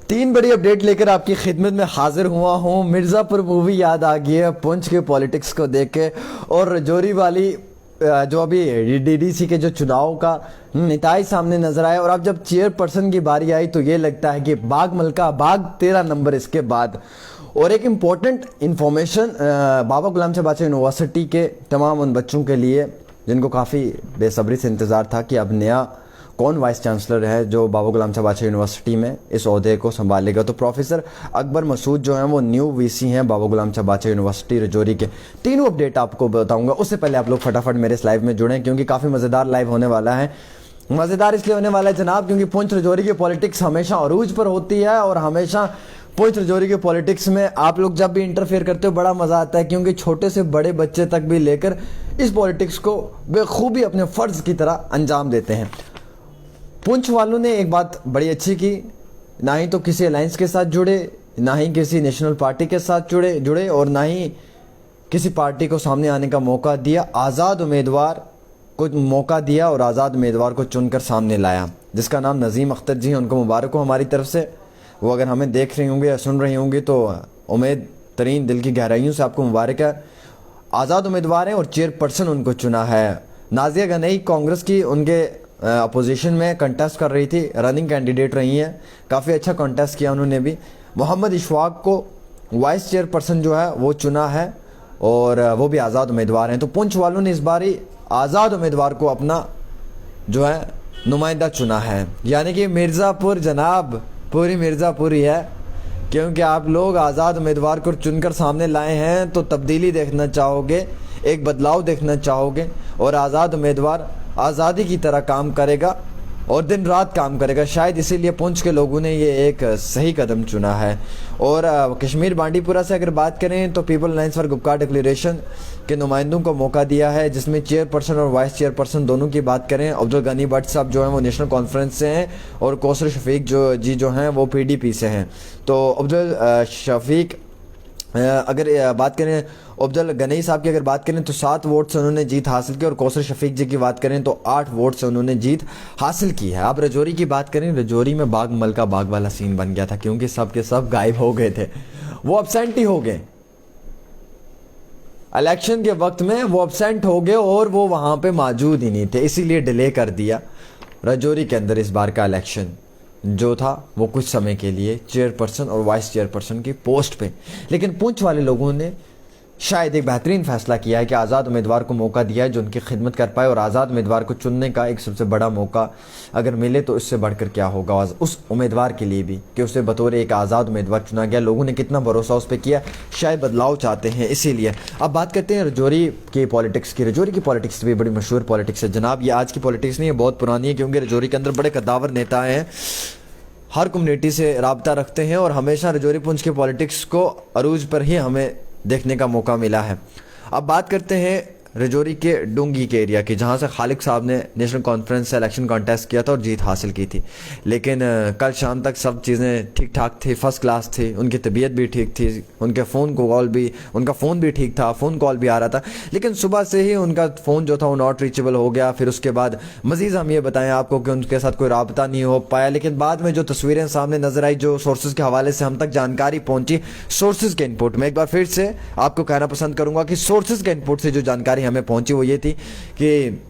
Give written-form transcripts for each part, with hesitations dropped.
तीन बड़ी अपडेट लेकर आपकी खिदमत में हाजिर हुआ हूँ। मिर्ज़ापुर मूवी याद आ गई है पुंछ के पॉलिटिक्स को देख के, और रजौरी वाली जो अभी डीडीसी के जो चुनाव का निताई सामने नजर आया, और अब जब चेयरपर्सन की बारी आई तो ये लगता है कि बाग मलका बाग 13 नंबर इसके बाद। और एक इम्पॉर्टेंट इन्फॉर्मेशन बाबा गुलाम शाह बादशाह यूनिवर्सिटी के तमाम उन बच्चों के लिए जिनको काफ़ी बेसब्री से इंतज़ार था कि अब नया कौन वाइस चांसलर है जो बाबा गुलाम शाह बादशाह यूनिवर्सिटी में इस ओहदे को संभालेगा। तो प्रोफेसर अकबर मसूद जो हैं वो न्यू वीसी हैं बाबा गुलाम शाह बादशाह यूनिवर्सिटी रजौरी के। तीनों अपडेट आपको बताऊंगा, उससे पहले आप लोग फटाफट मेरे इस लाइव में जुड़ें क्योंकि काफ़ी मज़ेदार लाइव होने वाला है। मज़ेदार इसलिए होने वाला है जनाब क्योंकि पुंछ रजौरी की पॉलिटिक्स हमेशा अरूज पर होती है, और हमेशा पुंछ रजौरी के पॉलिटिक्स में आप लोग जब भी इंटरफेयर करते हो बड़ा मज़ा आता है क्योंकि छोटे से बड़े बच्चे तक भी लेकर इस पॉलिटिक्स को बेखूबी अपने फ़र्ज़ की तरह अंजाम देते हैं। पुंछ वालों ने एक बात बड़ी अच्छी की, ना ही तो किसी अलायंस के साथ जुड़े, ना ही किसी नेशनल पार्टी के साथ जुड़े और ना ही किसी पार्टी को सामने आने का मौका दिया। आज़ाद उम्मीदवार को मौका दिया और आज़ाद उम्मीदवार को चुनकर सामने लाया, जिसका नाम नज़ीम अख्तर जी हैं। उनको मुबारक हो हमारी तरफ से। वो अगर हमें देख रही होंगे या सुन रही होंगी तो उम्मीद तरीन दिल की गहराइयों से आपको मुबारक है। आज़ाद उम्मीदवार हैं और चेयरपर्सन उनको चुना है। नाज़िया गनई कांग्रेस की उनके अपोजिशन में कंटेस्ट कर रही थी, रनिंग कैंडिडेट रही हैं, काफ़ी अच्छा कंटेस्ट किया उन्होंने भी। मोहम्मद इशफाक को वाइस चेयरपर्सन जो है वो चुना है और वो भी आज़ाद उम्मीदवार हैं। तो पुंछ वालों ने इस बारी आज़ाद उम्मीदवार को अपना जो है नुमाइंदा चुना है, यानी कि मिर्ज़ापुर जनाब पूरी मिर्ज़ापुर ही है, क्योंकि आप लोग आज़ाद उम्मीदवार को चुनकर सामने लाए हैं तो तब्दीली देखना चाहोगे, एक बदलाव देखना चाहोगे, और आज़ाद उम्मीदवार आज़ादी की तरह काम करेगा और दिन रात काम करेगा। शायद इसीलिए पुंछ के लोगों ने ये एक सही कदम चुना है। और कश्मीर बांडीपुरा से अगर बात करें तो people alliance for Gupkar declaration के नुमाइंदों को मौका दिया है, जिसमें चेयरपर्सन और वाइस चेयरपर्सन दोनों की बात करें अब्दुल गनी भट्ट साहब जो हैं वो नेशनल कॉन्फ्रेंस से हैं और कौसर शफीक जो हैं वो PDP से हैं। तो अब्दुल शफीक अगर बात करें अब्दुल गनी साहब की अगर बात करें तो 7 वोट से उन्होंने जीत हासिल की, और कौसर शफीक जी की बात करें तो 8 वोट से उन्होंने जीत हासिल की है। अब रजौरी की बात करें, रजौरी में बाग मलका बाग वाला सीन बन गया था क्योंकि सब के सब गायब हो गए थे, वो अब्सेंट ही हो गए। इलेक्शन के वक्त में वो अब्सेंट हो गए और वो वहां पे मौजूद ही नहीं थे, इसीलिए डिले कर दिया रजौरी के अंदर इस बार का इलेक्शन जो था वो कुछ समय के लिए चेयरपर्सन और वाइस चेयरपर्सन की पोस्ट पे। लेकिन पुंछ वाले लोगों ने शायद एक बेहतरीन फैसला किया है कि आज़ाद उम्मीदवार को मौका दिया है जो उनकी खिदमत कर पाए, और आज़ाद उम्मीदवार को चुनने का एक सबसे बड़ा मौका अगर मिले तो इससे बढ़कर क्या होगा उस उम्मीदवार के लिए भी कि उसे बतौर एक आज़ाद उम्मीदवार चुना गया। लोगों ने कितना भरोसा उस पर किया, शायद बदलाव चाहते हैं इसीलिए। अब बात करते हैं रजौरी की पॉलिटिक्स की। रजौरी की पॉलिटिक्स भी बड़ी मशहूर पॉलिटिक्स है जनाब, ये आज की पॉलिटिक्स नहीं है, बहुत पुरानी है, क्योंकि रजौरी के अंदर बड़े कद्दावर नेता हैं, हर कम्युनिटी से रब्ता रखते हैं, और हमेशा रजौरी पुंछ के पॉलिटिक्स को अरूज पर ही हमें देखने का मौका मिला है। अब बात करते हैं रजौरी के डूंगी के एरिया की, जहां से खालिक साहब ने नेशनल कॉन्फ्रेंस से इलेक्शन कॉन्टेस्ट किया था और जीत हासिल की थी। लेकिन कल शाम तक सब चीज़ें ठीक ठाक थी, फर्स्ट क्लास थी, उनकी तबीयत भी ठीक थी, उनका फ़ोन भी ठीक था, फ़ोन कॉल भी आ रहा था। लेकिन सुबह से ही उनका फ़ोन जो था वो नॉट रीचेबल हो गया। फिर उसके बाद मज़ीद हम ये बताएं आपको कि उनके साथ कोई रब्ता नहीं हो पाया। लेकिन बाद में जो तस्वीरें सामने नजर आई, जो सोर्सेज के हवाले से हम तक जानकारी पहुंची, सोर्सेज के इनपुट में एक बार फिर से आपको कहना पसंद करूंगा कि सोर्सेज के इनपुट से जो जानकारी हमें पहुंची वो ये थी कि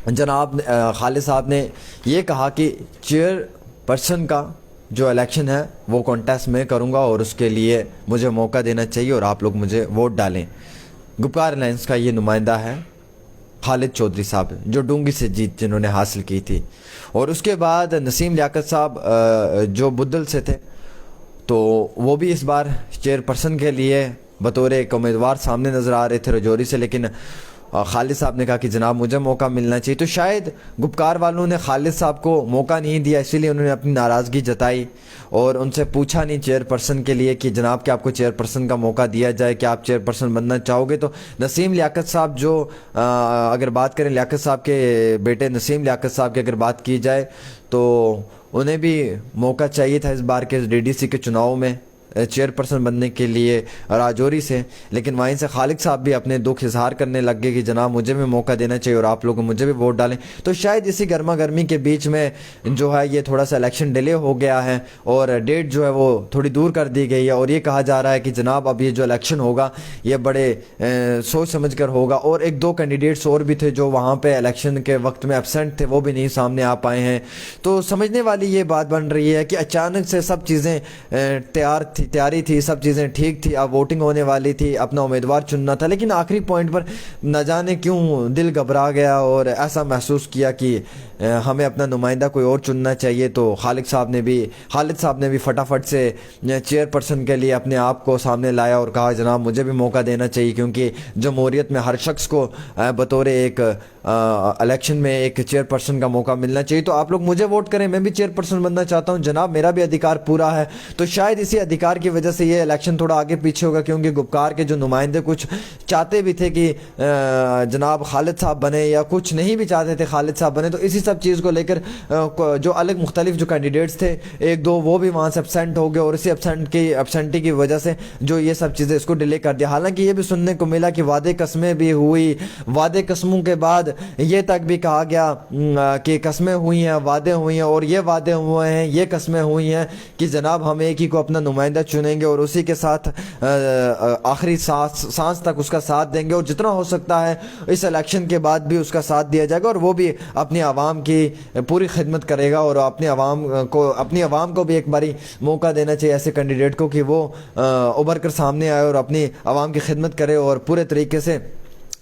जनाब खालिद साहब ने ये कहा कि चेयरपर्सन का जो इलेक्शन है वो कॉन्टेस्ट में करूंगा और उसके लिए मुझे मौका देना चाहिए और आप लोग मुझे वोट डालें। गुपकार अलायंस का ये नुमाइंदा है खालिद चौधरी साहब जो डूंगी से जीत जिन्होंने हासिल की थी। और उसके बाद नसीम लियाकत साहब जो बुद्दल से थे, तो वो भी इस बार चेयरपर्सन के लिए बतौर एक उम्मीदवार सामने नज़र आ रहे थे रजौरी से। लेकिन खालिद साहब ने कहा कि जनाब मुझे मौका मिलना चाहिए। तो शायद गुपकार वालों ने खालिद साहब को मौका नहीं दिया, इसीलिए उन्होंने अपनी नाराज़गी जताई और उनसे पूछा नहीं चेयरपर्सन के लिए कि जनाब क्या आपको चेयरपर्सन का मौका दिया जाए, क्या आप चेयरपर्सन बनना चाहोगे। तो नसीम लियाकत साहब जो अगर बात करें लियाकत साहब के बेटे नसीम लियाकत साहब की अगर बात की जाए तो उन्हें भी मौका चाहिए था इस बार के DDC के चुनाव में चेयरपर्सन बनने के लिए राजौरी से, लेकिन वहीं से खालिद साहब भी अपने दुख इजहार करने लग गए कि जनाब मुझे भी मौका देना चाहिए और आप लोग मुझे भी वोट डालें। तो शायद इसी गर्मा गर्मी के बीच में जो है ये थोड़ा सा इलेक्शन डिले हो गया है और डेट जो है वो थोड़ी दूर कर दी गई है, और ये कहा जा रहा है कि जनाब अब ये जो इलेक्शन होगा ये बड़े सोच समझ कर होगा। और एक दो कैंडिडेट्स और भी थे जो वहाँ पे इलेक्शन के वक्त में एब्सेंट थे, वो भी नहीं सामने आ पाए हैं। तो समझने वाली ये बात बन रही है कि अचानक से सब चीज़ें तैयारी थी, सब चीज़ें ठीक थी, अब वोटिंग होने वाली थी, अपना उम्मीदवार चुनना था, लेकिन आखिरी पॉइंट पर न जाने क्यों दिल घबरा गया और ऐसा महसूस किया कि हमें अपना नुमाइंदा कोई और चुनना चाहिए। तो खालिद साहब ने भी फटाफट से चेयरपर्सन के लिए अपने आप को सामने लाया और कहा जनाब मुझे भी मौका देना चाहिए, क्योंकि जमहूरियत में हर शख्स को बतौर एक इलेक्शन में एक चेयरपर्सन का मौका मिलना चाहिए। तो आप लोग मुझे वोट करें, मैं भी चेयरपर्सन बनना चाहता हूं जनाब, मेरा भी अधिकार पूरा है। तो शायद इसी अधिकार की वजह से ये इलेक्शन थोड़ा आगे पीछे होगा, क्योंकि गुपकार के जो नुमाइंदे कुछ चाहते भी थे कि जनाब खालिद साहब बने, या कुछ नहीं भी चाहते थे खालिद साहब बने। तो इसी सब चीज़ को लेकर जो अलग मुख्तलिफ जो कैंडिडेट्स थे एक दो वो भी वहाँ से एब्सेंट हो गए, और इसी एब्सेंटी की वजह से जो ये सब चीज़ें इसको डिले कर दिया। हालांकि ये भी सुनने को मिला कि वादे कस्में भी हुई, वादे कस्मों के बाद ये तक भी कहा गया कि कस्में हुई हैं, वादे हुए हैं, और ये वादे हुए हैं, ये कस्में हुई हैं कि जनाब हम एक ही को अपना नुमाइंदा चुनेंगे और उसी के साथ आखिरी सांस तक उसका साथ देंगे, और जितना हो सकता है इस इलेक्शन के बाद भी उसका साथ दिया जाएगा, और वो भी अपनी आवाम की पूरी खिदमत करेगा, और अपनी आवाम को भी एक बारी मौका देना चाहिए ऐसे कैंडिडेट को कि वो उभर कर सामने आए और अपनी आवाम की खिदमत करे और पूरे तरीके से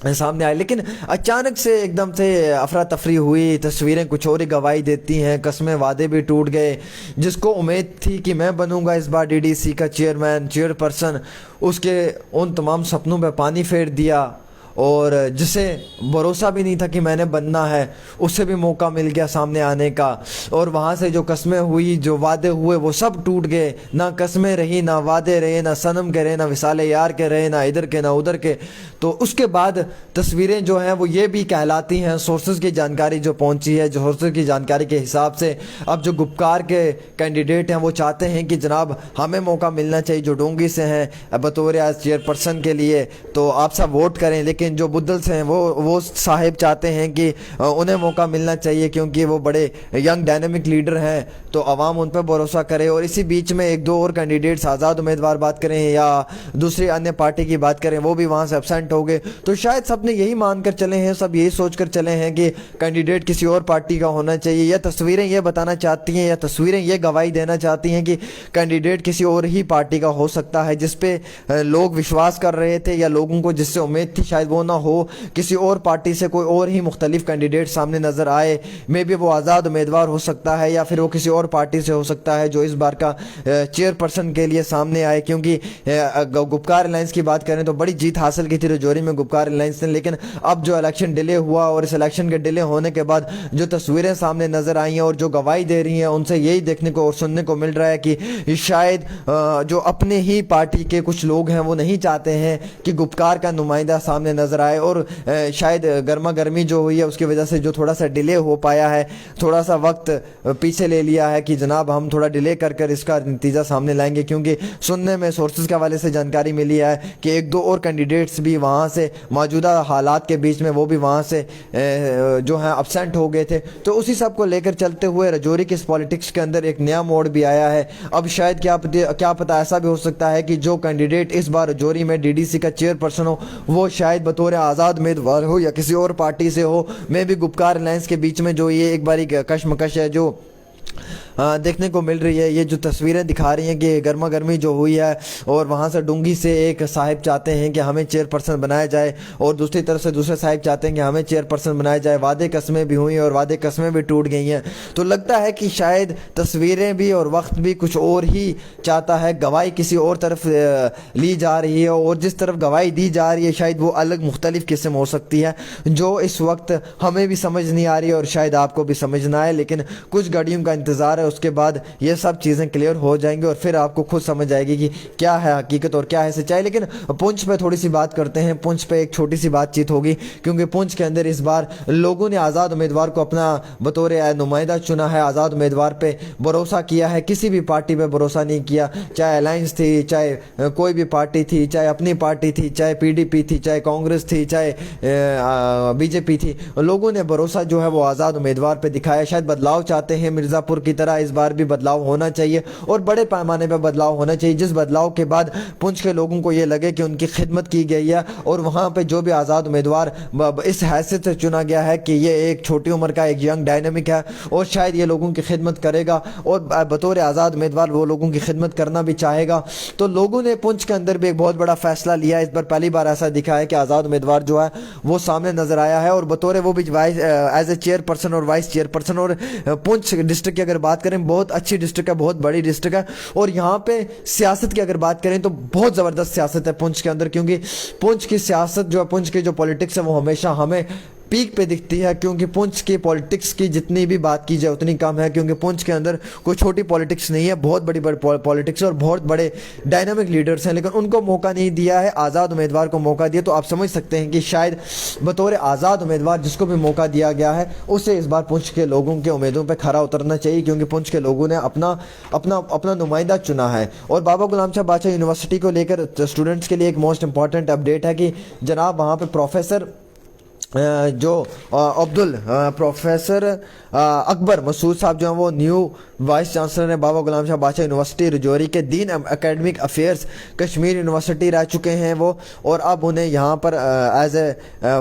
सामने आए। लेकिन अचानक से एकदम से अफरा तफरी हुई, तस्वीरें कुछ और ही गवाही देती हैं, कस्में वादे भी टूट गए। जिसको उम्मीद थी कि मैं बनूंगा इस बार डीडीसी का चेयरपर्सन, उसके उन तमाम सपनों पे पानी फेर दिया, और जिसे भरोसा भी नहीं था कि मैंने बनना है उससे भी मौका मिल गया सामने आने का, और वहाँ से जो कस्में हुई, जो वादे हुए, वो सब टूट गए। ना कस्में रही, ना वादे रहे, ना सनम के रहे, ना विसाले यार के रहे, ना इधर के ना उधर के। तो उसके बाद तस्वीरें जो हैं वो ये भी कहलाती हैं, सोर्सेज की जानकारी जो पहुँची है, जो सोर्सेज की जानकारी के हिसाब से अब जो गुपकार के कैंडिडेट हैं वो चाहते हैं कि जनाब हमें मौका मिलना चाहिए जो डोंगी से हैं बतौर एज चेयरपर्सन के लिए, तो आप सब वोट करें। लेकिन जो बुद्दल से हैं वो साहिब चाहते हैं कि उन्हें मौका मिलना चाहिए, क्योंकि वो बड़े यंग डायनेमिक लीडर हैं, तो अवाम उन पर भरोसा करे। और इसी बीच में एक दो और कैंडिडेट्स, आज़ाद उम्मीदवार बात करें या दूसरी अन्य पार्टी की बात करें, वो भी वहाँ से एब्सेंट हो गए। तो शायद सब ने यही मान कर चले हैं, सब यही सोच कर चले हैं कि कैंडिडेट किसी और पार्टी का होना चाहिए, या तस्वीरें ये बताना चाहती हैं, या तस्वीरें ये गवाही देना चाहती हैं कि कैंडिडेट किसी और ही पार्टी का हो सकता है, जिस पे लोग विश्वास कर रहे थे, या लोगों को जिससे उम्मीद थी शायद वो ना हो, किसी और पार्टी से कोई और ही मुख्तलिफ कैंडिडेट सामने नजर आए। मे बी वो आज़ाद उम्मीदवार हो सकता है, या फिर वो किसी और पार्टी से हो सकता है जो इस बार का चेयरपर्सन के लिए सामने आए। क्योंकि गुपकार अलायंस की बात करें तो बड़ी जीत हासिल की थी रजौरी में गुपकार अलायंस ने, लेकिन अब जो इलेक्शन डिले हुआ और इस इलेक्शन के डिले होने के बाद जो तस्वीरें सामने नजर आई हैं और जो गवाही दे रही हैं, उनसे यही देखने को और सुनने को मिल रहा है कि शायद जो अपने ही पार्टी के कुछ लोग हैं वो नहीं चाहते हैं कि गुपकार का नुमाइंदा सामने नजर आए, और शायद गर्मा गर्मी जो हुई है उसकी वजह से जो थोड़ा सा डिले हो पाया है, थोड़ा सा वक्त पीछे ले लिया है कि जनाब हम थोड़ा डिले कर इसका नतीजा सामने लाएंगे। क्योंकि सुनने में सोर्सेज के हवाले से जानकारी मिली है कि एक दो और कैंडिडेट्स भी वहाँ से मौजूदा हालात के बीच में वो भी वहाँ से जो हैं एब्सेंट हो गए थे। तो उसी सब को लेकर चलते हुए रजौरी के इस पॉलिटिक्स के अंदर एक नया मोड़ भी आया है। अब शायद क्या पता ऐसा भी हो सकता है कि जो कैंडिडेट इस बार रजौरी में डीडीसी का चेयरपर्सन हो वो शायद बतौर आज़ाद उम्मीदवार हो या किसी और पार्टी से हो। मे भी गुपकार अलायंस के बीच में जो ये एक बारी कशमकश है जो देखने को मिल रही है, ये जो तस्वीरें दिखा रही हैं कि गर्मा गर्मी जो हुई है, और वहाँ से डूंगी से एक साहिब चाहते हैं कि हमें चेयरपर्सन बनाया जाए, और दूसरी तरफ से दूसरे साहिब चाहते हैं कि हमें चेयरपर्सन बनाया जाए। वादे कस्में भी हुई और वादे कस्में भी टूट गई हैं। तो लगता है कि शायद तस्वीरें भी और वक्त भी कुछ और ही चाहता है, गवाही किसी और तरफ ली जा रही है, और जिस तरफ गवाही दी जा रही है शायद वो अलग मुख्तलिफ किस्म हो सकती है जो इस वक्त हमें भी समझ नहीं आ रही है और शायद आपको भी समझ ना आए। लेकिन कुछ घड़ियों का इंतज़ार है, उसके बाद ये सब चीज़ें क्लियर हो जाएंगी और फिर आपको खुद समझ आएगी कि क्या है हकीकत और क्या है सच्चाई। लेकिन पुंछ पे थोड़ी सी बात करते हैं। पुंछ पे एक छोटी सी बातचीत होगी, क्योंकि पुंछ के अंदर इस बार लोगों ने आज़ाद उम्मीदवार को अपना बतौर नुमाइंदा चुना है, आज़ाद उम्मीदवार पे भरोसा किया है, किसी भी पार्टी पे भरोसा नहीं किया, चाहे अलायंस थी, चाहे कोई भी पार्टी थी, चाहे अपनी पार्टी थी, चाहे पीडीपी थी, चाहे कांग्रेस थी, चाहे बीजेपी थी। लोगों ने भरोसा जो है वो आज़ाद उम्मीदवार पे दिखाया। शायद बदलाव चाहते हैं, मिर्ज़ापुर की तरह इस बार भी बदलाव होना चाहिए और बड़े पैमाने पर बदलाव होना चाहिए, जिस बदलाव के बाद पुंछ के लोगों को ये लगे कि उनकी खिदमत की गई है और वहाँ पे जो भी आज़ाद उम्मीदवार इस हैसियत से चुना गया है कि ये एक छोटी उम्र का एक यंग डायनामिक है और शायद ये लोगों की खिदमत करेगा और बतौर आज़ाद उम्मीदवार वो लोगों की खिदमत करना भी चाहेगा। तो लोगों ने पुंछ के अंदर भी एक बहुत बड़ा फैसला लिया। इस बार पहली बार ऐसा दिखा है कि आज़ाद उम्मीदवार जो है वो सामने नजर आया है और बतौर वो भी वाइस एज ए चेयरपर्सन और वाइस चेयरपर्सन। और पुंछ डिस्ट्रिक्ट की अगर बात करें, बहुत अच्छी डिस्ट्रिक्ट है, बहुत बड़ी डिस्ट्रिक्ट है और यहाँ पे सियासत की अगर बात करें तो बहुत ज़बरदस्त सियासत है पुंछ के अंदर, क्योंकि पुंछ की सियासत जो है, पुंछ की जो पॉलिटिक्स है वो हमेशा हमें पीक पे दिखती है। क्योंकि पुंछ की पॉलिटिक्स की जितनी भी बात की जाए उतनी कम है, क्योंकि पुंछ के अंदर कोई छोटी पॉलिटिक्स नहीं है, बहुत बड़ी बड़ी पॉलिटिक्स और बहुत बड़े डायनामिक लीडर्स हैं, लेकिन उनको मौका नहीं दिया है, आज़ाद उम्मीदवार को मौका दिया। तो आप समझ सकते हैं कि शायद बतौर आज़ाद उम्मीदवार जिसको भी मौका दिया गया है उसे इस बार पुंछ के लोगों के उम्मीदों पर खरा उतरना चाहिए, क्योंकि पुंछ के लोगों ने अपना अपना अपना नुमाइंदा चुना है। और बाबा गुलाम शाह बादशाह यूनिवर्सिटी को लेकर स्टूडेंट्स के लिए एक मोस्ट इंपॉर्टेंट अपडेट है कि जनाब वहाँ पर प्रोफेसर प्रोफेसर अकबर मसूद साहब जो हैं वो न्यू वाइस चांसलर हैं बाबा गुलाम शाह बादशाह यूनिवर्सिटी रजौरी के दीन एकेडमिक अफेयर्स कश्मीर यूनिवर्सिटी रह चुके हैं वो, और अब उन्हें यहाँ पर as a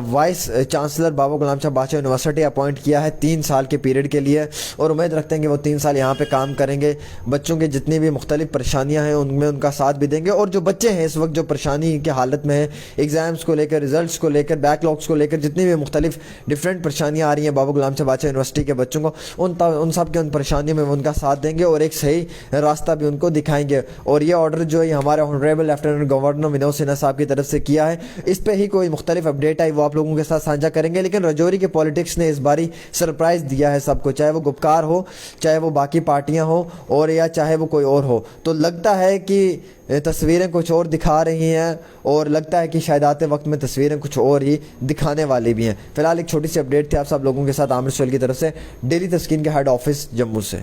vice chancellor Baba Ghulam Shah बादशाह यूनिवर्सिटी अपॉइंट किया है 3 साल के पीरियड के लिए। और उम्मीद रखते हैं कि वो 3 साल यहाँ पर काम करेंगे, बच्चों की जितनी भी मुख्तलिफ परेशानियाँ हैं उनमें उनका साथ भी देंगे। और जो बच्चे हैं इस वक्त जो परेशानी की हालत में हैं, एग्ज़ाम्स को लेकर, रिजल्ट्स को लेकर, बैकलॉग्स को लेकर, जितनी भी मुख्तलिफ डिफरेंट परेशानियाँ आ रही हैं बाबा गुलाम शाह बादशाह यूनिवर्सिटी के बच्चों को, उन सब के उन परेशानियों में उनका साथ देंगे और एक सही रास्ता भी उनको दिखाएंगे। और ये ऑर्डर जो है हमारे honourable lieutenant governor Vinod Sinha साहब की तरफ से किया है। इस पर ही कोई मुख्तलिफ अपडेट आई वो आप लोगों के साथ साझा करेंगे। लेकिन रजौरी के पॉलिटिक्स ने इस बारी सरप्राइज़ दिया है सबको, चाहे वो गुपकार हो, चाहे वो बाकी पार्टियाँ हो और या चाहे वो कोई और हो। तो लगता है कि तस्वीरें कुछ और दिखा रही हैं और लगता है कि शायद आते वक्त में तस्वीरें कुछ और ही दिखाने वाली भी हैं। फिलहाल एक छोटी सी अपडेट थी आप सब लोगों के साथ आमिर सोहेल की तरफ से, डेली तस्कीन के हेड ऑफिस जम्मू से।